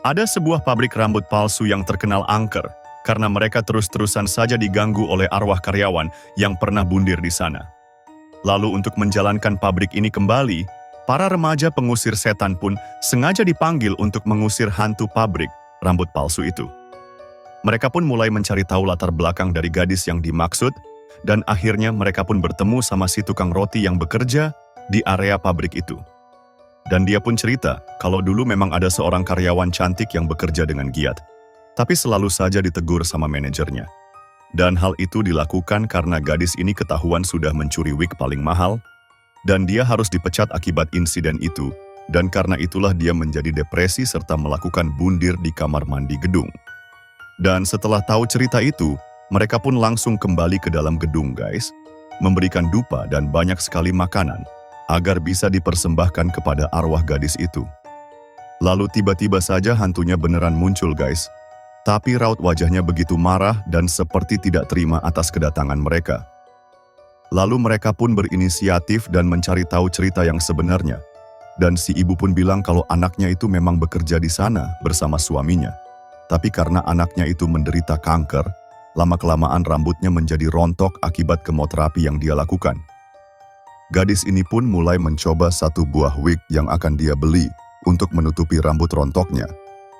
Ada sebuah pabrik rambut palsu yang terkenal angker karena mereka terus-terusan saja diganggu oleh arwah karyawan yang pernah bundir di sana. Lalu untuk menjalankan pabrik ini kembali, para remaja pengusir setan pun sengaja dipanggil untuk mengusir hantu pabrik rambut palsu itu. Mereka pun mulai mencari tahu latar belakang dari gadis yang dimaksud, dan akhirnya mereka pun bertemu sama si tukang roti yang bekerja di area pabrik itu. Dan dia pun cerita kalau dulu memang ada seorang karyawan cantik yang bekerja dengan giat, tapi selalu saja ditegur sama manajernya. Dan hal itu dilakukan karena gadis ini ketahuan sudah mencuri wig paling mahal, dan dia harus dipecat akibat insiden itu, dan karena itulah dia menjadi depresi serta melakukan bundir di kamar mandi gedung. Dan setelah tahu cerita itu, mereka pun langsung kembali ke dalam gedung guys, memberikan dupa dan banyak sekali makanan, agar bisa dipersembahkan kepada arwah gadis itu. Lalu tiba-tiba saja hantunya beneran muncul guys, tapi raut wajahnya begitu marah dan seperti tidak terima atas kedatangan mereka. Lalu mereka pun berinisiatif dan mencari tahu cerita yang sebenarnya. Dan si ibu pun bilang kalau anaknya itu memang bekerja di sana bersama suaminya. Tapi karena anaknya itu menderita kanker, lama-kelamaan rambutnya menjadi rontok akibat kemoterapi yang dia lakukan. Gadis ini pun mulai mencoba satu buah wig yang akan dia beli untuk menutupi rambut rontoknya.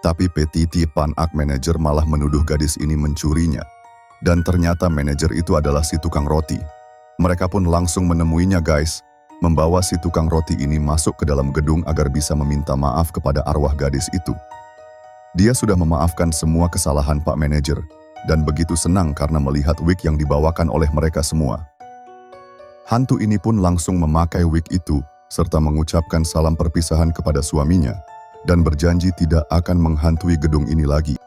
Tapi PTT Panak manajer malah menuduh gadis ini mencurinya. Dan ternyata manajer itu adalah si tukang roti. Mereka pun langsung menemuinya guys, membawa si tukang roti ini masuk ke dalam gedung agar bisa meminta maaf kepada arwah gadis itu. Dia sudah memaafkan semua kesalahan Pak Manajer, dan begitu senang karena melihat wig yang dibawakan oleh mereka semua. Hantu ini pun langsung memakai wig itu, serta mengucapkan salam perpisahan kepada suaminya, dan berjanji tidak akan menghantui gedung ini lagi.